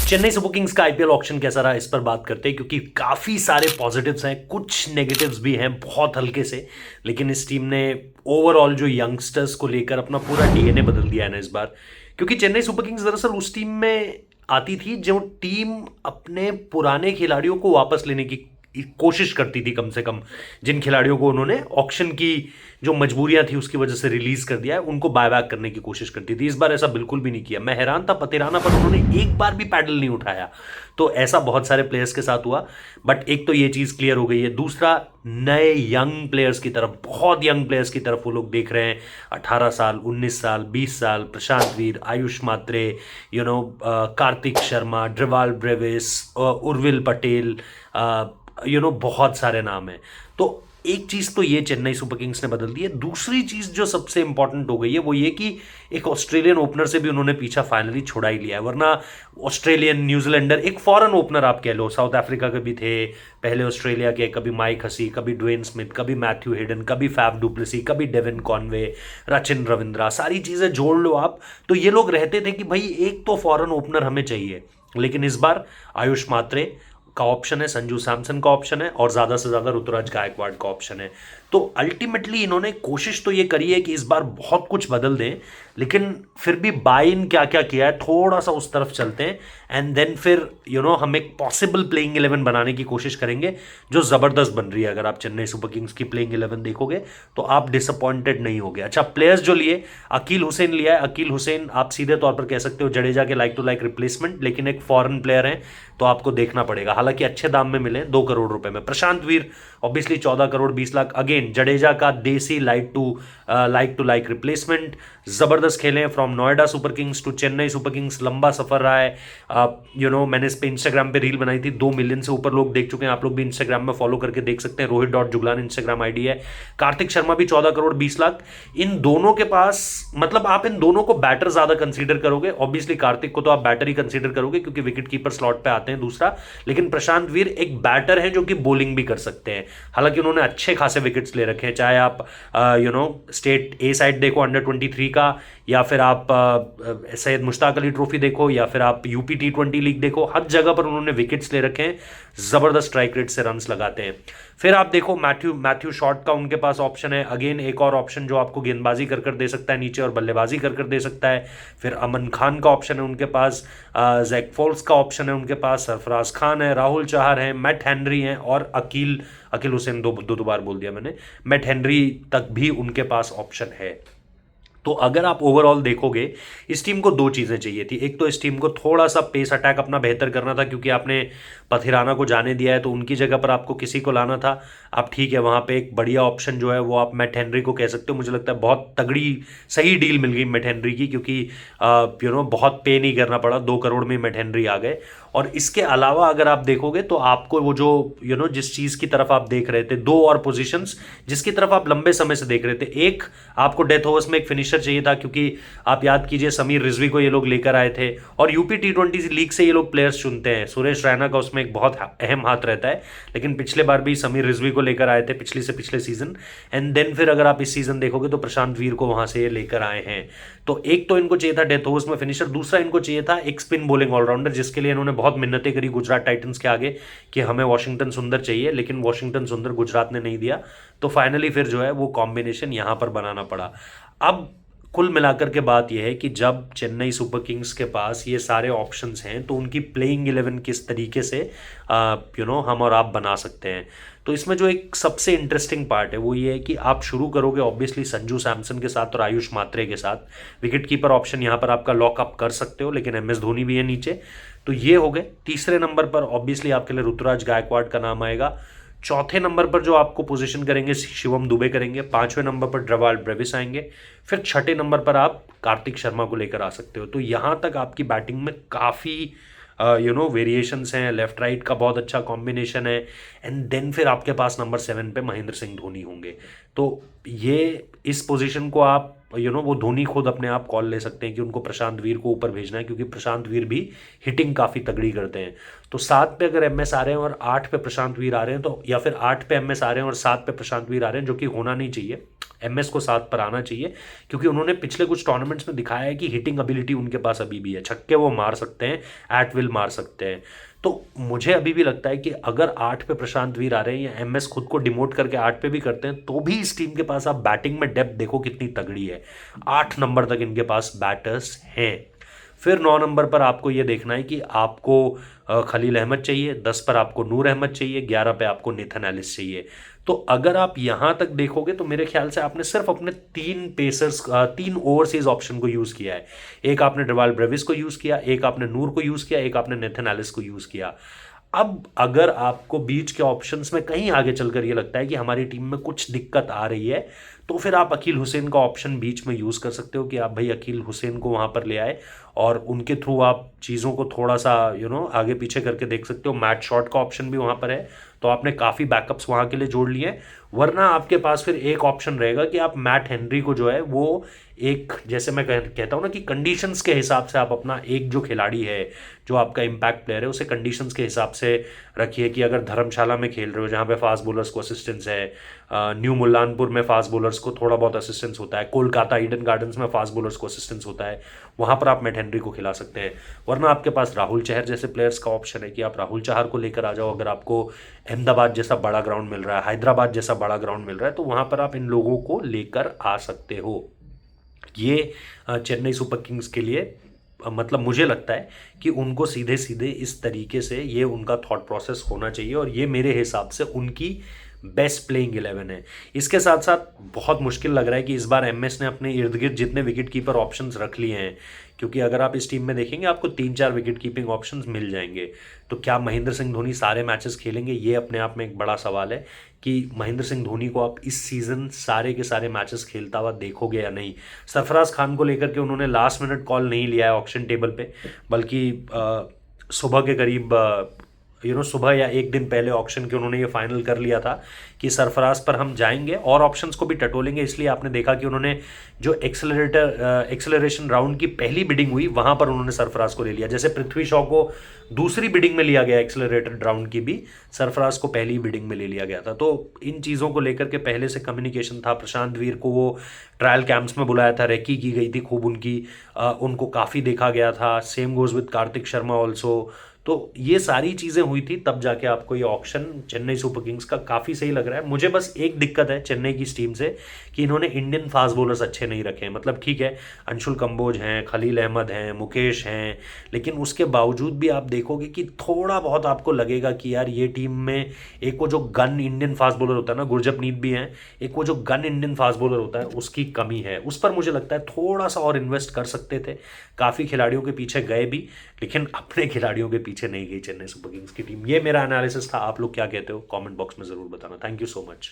Chennai Super Kings का IPL auction कैसा रहा इस पर बात करते हैं, क्योंकि काफी सारे पॉजिटिव्स हैं, कुछ नेगेटिव्स भी हैं बहुत हल्के से। लेकिन इस टीम ने ओवरऑल जो यंगस्टर्स को लेकर अपना पूरा डीएनए बदल दिया है ना इस बार। क्योंकि चेन्नई सुपर किंग्स दरअसल उस टीम में आती थी जो टीम अपने पुराने खिलाड़ियों को वापस लेने की कोशिश करती थी, कम से कम जिन खिलाड़ियों को उन्होंने ऑक्शन की जो मजबूरियां थी उसकी वजह से रिलीज कर दिया है उनको बायबैक करने की कोशिश करती थी। इस बार ऐसा बिल्कुल भी नहीं किया। मैं हैरान था पतिराना पर उन्होंने एक बार भी पैडल नहीं उठाया। तो ऐसा बहुत सारे प्लेयर्स के साथ हुआ। बट एक तो ये चीज क्लियर हो गई है, दूसरा नए यंग प्लेयर्स की तरफ, बहुत यंग प्लेयर्स की तरफ वो लोग देख रहे हैं। 18 साल, 19 साल, 20 साल, प्रशांत वीर, आयुष मात्रे, कार्तिक शर्मा, ड्रिवाल ब्रेविस, उर्विल पटेल, बहुत सारे नाम हैं। तो एक चीज तो ये चेन्नई सुपर किंग्स ने बदल दी है। दूसरी चीज जो सबसे इंपॉर्टेंट हो गई है वो ये कि एक ऑस्ट्रेलियन ओपनर से भी उन्होंने पीछा फाइनली छुड़ा ही लिया है। वरना ऑस्ट्रेलियन, न्यूजीलैंडर, एक फॉरेन ओपनर आप कह लो, साउथ अफ्रीका के भी थे पहले, ऑस्ट्रेलिया के, कभी माइक हसी, कभी ड्वेन स्मिथ, कभी मैथ्यू हेडन, कभी फैफ डुप्लेसी, कभी डेविन कॉनवे, रचिन रविंद्रा, सारी चीजें जोड़ लो आप तो ये लोग रहते थे कि भाई एक तो फॉरेन ओपनर हमें चाहिए। लेकिन इस बार आयुष मात्रे का ऑप्शन है, संजू सैमसन का ऑप्शन है और ज्यादा से ज्यादा ऋतुराज गायकवाड़ का ऑप्शन है। तो अल्टीमेटली इन्होंने कोशिश तो ये करी है कि इस बार बहुत कुछ बदल दें, लेकिन फिर भी बाय इन क्या क्या किया है थोड़ा सा उस तरफ चलते हैं। एंड देन फिर हम एक पॉसिबल प्लेइंग 11 बनाने की कोशिश करेंगे जो जबरदस्त बन रही है। अगर आप चेन्नई सुपर किंग्स की प्लेइंग 11 देखोगे तो आप डिसअपॉइंटेड नहीं होगे। अच्छा, प्लेयर्स जो लिए, अकील हुसैन लिया है। अकील हुसैन आप सीधे तौर पर कह सकते हो जडेजा के लाइक टू लाइक रिप्लेसमेंट, लेकिन एक फॉरेन प्लेयर है तो आपको देखना पड़ेगा। हालांकि अच्छे दाम में मिले, 2 करोड़ रुपए में। प्रशांत वीर ऑब्वियसली 14 करोड़ 20 लाख, अगेन जडेजा का desi like to like replacement. जबरदस्त खेले from Noida Super Kings to Chennai Super Kings, लंबा सफर रहा है। मैंने इस पे इंस्टाग्राम पे रील बनाई थी, 2 मिलियन से ऊपर लोग देख चुके हैं। आप लोग भी इंस्टाग्राम में फॉलो करके देख सकते हैं, रोहित.जुगलान इंस्टाग्राम आईडी है। कार्तिक शर्मा भी 14 करोड़ 20 लाख। इन दोनों के पास, मतलब आप इन दोनों को बैटर ज्यादा कंसीडर करोगे। ऑब्वियसली कार्तिक को तो आप बैटर ही कंसीडर करोगे क्योंकि विकेट कीपर स्लॉट पे आते हैं, दूसरा। लेकिन प्रशांत वीर एक बैटर है जो कि बॉलिंग भी कर सकते हैं। हालांकि उन्होंने अच्छे खासे विकेट्स ले रखे हैं, चाहे आप स्टेट ए साइड देखो अंडर 23 का, या फिर आप सैयद मुश्ताक अली ट्रॉफी देखो, या फिर आप यूपी T20 लीग देखो, हर जगह पर उन्होंने विकेट्स ले रखे हैं। जबरदस्त स्ट्राइक रेट से रन्स लगाते हैं। फिर आप देखो मैथ्यू शॉट का उनके पास ऑप्शन है, अगेन एक और ऑप्शन जो आपको गेंदबाजी कर दे सकता है नीचे और बल्लेबाजी कर दे सकता है। फिर अमन खान का ऑप्शन है उनके पास, जैक फॉल्स का ऑप्शन है उनके पास, सरफराज खान है, राहुल चाहर है, मैट हेनरी है और अकील हुसैन, दो बार बोल दिया मैंने, मैट हेनरी तक भी उनके पास ऑप्शन है। तो अगर आप ओवरऑल देखोगे, इस टीम को 2 चीज़ें चाहिए थी। एक तो इस टीम को थोड़ा सा पेस अटैक अपना बेहतर करना था, क्योंकि आपने पथिराना को जाने दिया है तो उनकी जगह पर आपको किसी को लाना था। आप ठीक है, वहाँ पे एक बढ़िया ऑप्शन जो है वो आप मैट हेनरी को कह सकते हो। मुझे लगता है बहुत तगड़ी सही डील मिल गई मैट हेनरी की, क्योंकि बहुत पे नहीं करना पड़ा, 2 करोड़ में मैट हेनरी आ गए। और इसके अलावा अगर आप देखोगे तो आपको वो जो जिस चीज़ की तरफ आप देख रहे थे, 2 और पोजीशंस जिसकी तरफ आप लंबे समय से देख रहे थे। एक, आपको डेथ ओवर्स में एक फिनिशर चाहिए था, क्योंकि आप याद कीजिए समीर रिजवी को ये लोग लेकर आए थे और यूपी T20 लीग से ये लोग प्लेयर्स चुनते हैं। सुरेश रैना का उसमें एक बहुत अहम हाथ रहता है, लेकिन पिछले बार भी समीर रिजवी को लेकर आए थे, पिछले से पिछले सीजन। एंड देन फिर अगर आप इस सीजन देखोगे तो प्रशांत वीर को वहां से ये लेकर आए हैं। तो एक तो इनको चाहिए था डेथ ओवर्स में फिनिशर, दूसरा इनको चाहिए था एक स्पिन बॉलिंग ऑलराउंडर, जिसके लिए इन्होंने बहुत मिन्नतें करी गुजरात टाइटंस के आगे कि हमें वॉशिंगटन सुंदर चाहिए, लेकिन वॉशिंगटन सुंदर गुजरात ने नहीं दिया। तो फाइनली फिर जो है वो कॉम्बिनेशन यहां पर बनाना पड़ा। अब कुल मिलाकर के बात यह है कि जब चेन्नई सुपर किंग्स के पास ये सारे ऑप्शंस हैं तो उनकी प्लेइंग 11 किस तरीके से हम और आप बना सकते हैं। तो इसमें जो एक सबसे इंटरेस्टिंग पार्ट है वो ये है कि आप शुरू करोगे ऑब्वियसली संजू सैमसन के साथ और आयुष मात्रे के साथ। विकेट कीपर ऑप्शन यहाँ पर आपका लॉकअप कर सकते हो, लेकिन MS धोनी भी है नीचे। तो ये हो गए। तीसरे नंबर पर ऑब्वियसली आपके लिए ऋतुराज गायकवाड़ का नाम आएगा। चौथे नंबर पर जो आपको पोजीशन करेंगे शिवम दुबे करेंगे। 5वें नंबर पर ड्रिवाल ब्रेविस आएंगे। फिर 6ठे नंबर पर आप कार्तिक शर्मा को लेकर आ सकते हो। तो यहां तक आपकी बैटिंग में काफ़ी वेरिएशंस हैं, लेफ्ट राइट का बहुत अच्छा कॉम्बिनेशन है। एंड देन फिर आपके पास नंबर 7 पे महेंद्र सिंह धोनी होंगे। तो ये इस पोजीशन को आप वो धोनी खुद अपने आप कॉल ले सकते हैं कि उनको प्रशांत वीर को ऊपर भेजना है, क्योंकि प्रशांत वीर भी हिटिंग काफ़ी तगड़ी करते हैं। तो 7 पे अगर MS आ रहे हैं और 8 पे प्रशांत वीर आ रहे हैं, तो या फिर 8 पे MS आ रहे हैं और 7 पे प्रशांत वीर आ रहे हैं, जो कि होना नहीं चाहिए। एमएस को 7 पर आना चाहिए, क्योंकि उन्होंने पिछले कुछ टूर्नामेंट्स में दिखाया है कि हिटिंग एबिलिटी उनके पास अभी भी है, छक्के वो मार सकते हैं, एट विल मार सकते हैं। तो मुझे अभी भी लगता है कि अगर 8 पे प्रशांत वीर आ रहे हैं या एमएस खुद को डिमोट करके 8 पे भी करते हैं, तो भी इस टीम के पास आप बैटिंग में डेप्थ देखो कितनी तगड़ी है। 8 नंबर तक इनके पास बैटर्स हैं। फिर 9 नंबर पर आपको ये देखना है कि आपको खलील अहमद चाहिए, 10 पर आपको नूर अहमद चाहिए, 11 पे आपको नेथन एलिस चाहिए। तो अगर आप यहां तक देखोगे तो मेरे ख्याल से आपने सिर्फ अपने 3 ओवरसीज ऑप्शन को यूज किया है। एक आपने डेवाल ब्रेविस को यूज किया, एक आपने नूर को यूज किया, एक आपने नेथन एलिस को यूज किया। अब अगर आपको बीच के ऑप्शंस में कहीं आगे चलकर ये लगता है कि हमारी टीम में कुछ दिक्कत आ रही है, तो फिर आप अकील हुसैन का ऑप्शन बीच में यूज़ कर सकते हो कि आप भाई अकील हुसैन को वहाँ पर ले आए और उनके थ्रू आप चीज़ों को थोड़ा सा आगे पीछे करके देख सकते हो। मैट शॉट का ऑप्शन भी वहाँ पर है, तो आपने काफ़ी बैकअप्स वहाँ के लिए जोड़ लिए हैं। वरना आपके पास फिर एक ऑप्शन रहेगा कि आप मैट हेनरी को जो है वो एक, जैसे मैं कहता हूँ ना कि कंडीशंस के हिसाब से आप अपना एक जो खिलाड़ी है, जो आपका इम्पैक्ट प्लेयर है, उसे कंडीशंस के हिसाब से रखिए। कि अगर धर्मशाला में खेल रहे हो जहाँ पे फास्ट बॉलर्स को असिस्टेंस है, न्यू मुल्लानपुर में फास्ट बॉलर्स को थोड़ा बहुत असिस्टेंस होता है, कोलकाता ईडन गार्डन्स में फास्ट बॉलर्स को असिस्टेंस होता है, वहाँ पर आप मैट हेनरी को खिला सकते हैं। वरना आपके पास राहुल चहर जैसे प्लेयर्स का ऑप्शन है कि आप राहुल चहर को लेकर आ जाओ। अगर आपको अहमदाबाद जैसा बड़ा ग्राउंड मिल रहा है, हैदराबाद जैसा बड़ा ग्राउंड मिल रहा है, तो वहाँ पर आप इन लोगों को लेकर आ सकते हो। ये चेन्नई सुपर किंग्स के लिए मतलब मुझे लगता है कि उनको सीधे सीधे इस तरीके से ये उनका थॉट प्रोसेस होना चाहिए, और ये मेरे हिसाब से उनकी बेस्ट प्लेइंग 11 है। इसके साथ साथ बहुत मुश्किल लग रहा है कि इस बार एमएस ने अपने इर्द गिर्द जितने विकेट कीपर ऑप्शंस रख लिए हैं, क्योंकि अगर आप इस टीम में देखेंगे आपको 3-4 विकेट कीपिंग ऑप्शंस मिल जाएंगे। तो क्या महेंद्र सिंह धोनी सारे मैचेस खेलेंगे, ये अपने आप में एक बड़ा सवाल है कि महेंद्र सिंह धोनी को आप इस सीज़न सारे के सारे मैचेस खेलता हुआ देखोगे या नहीं। सरफराज खान को लेकर के उन्होंने लास्ट मिनट कॉल नहीं लिया है ऑक्शन टेबल पे, बल्कि सुबह के करीब सुबह या एक दिन पहले ऑक्शन के उन्होंने ये फाइनल कर लिया था कि सरफराज पर हम जाएंगे और ऑप्शंस को भी टटोलेंगे। इसलिए आपने देखा कि उन्होंने जो एक्सेलरेशन राउंड की पहली बिडिंग हुई वहां पर उन्होंने सरफराज को ले लिया। जैसे पृथ्वी शॉ को दूसरी बिडिंग में लिया गया एक्सेलरेटेड राउंड की, भी सरफराज को पहली बिडिंग में ले लिया गया था। तो इन चीज़ों को लेकर के पहले से कम्युनिकेशन था। प्रशांत वीर को वो ट्रायल कैंप्स में बुलाया था, रेकी की गई थी खूब उनकी, उनको काफ़ी देखा गया था। Same goes with Kartik Sharma also. तो ये सारी चीज़ें हुई थी, तब जाके आपको ये ऑप्शन चेन्नई सुपर किंग्स का काफ़ी सही लग रहा है। मुझे बस एक दिक्कत है चेन्नई की इस टीम से कि इन्होंने इंडियन फास्ट बॉलर्स अच्छे नहीं रखे हैं। मतलब ठीक है, अंशुल कंबोज हैं, खलील अहमद हैं, मुकेश हैं, लेकिन उसके बावजूद भी आप देखोगे कि थोड़ा बहुत आपको लगेगा कि यार ये टीम में एक वो जो गन इंडियन फास्ट बॉलर होता है ना, गुरजपनीत भी हैं, एक वो जो गन इंडियन फास्ट बॉलर होता है उसकी कमी है। उस पर मुझे लगता है थोड़ा सा और इन्वेस्ट कर सकते थे। काफ़ी खिलाड़ियों के पीछे गए भी, लेकिन अपने खिलाड़ियों के पीछे नहीं गई चेन्नई सुपर किंग्स की टीम। ये मेरा एनालिसिस था। आप लोग क्या कहते हो कमेंट बॉक्स में ज़रूर बताना। Thank you so much.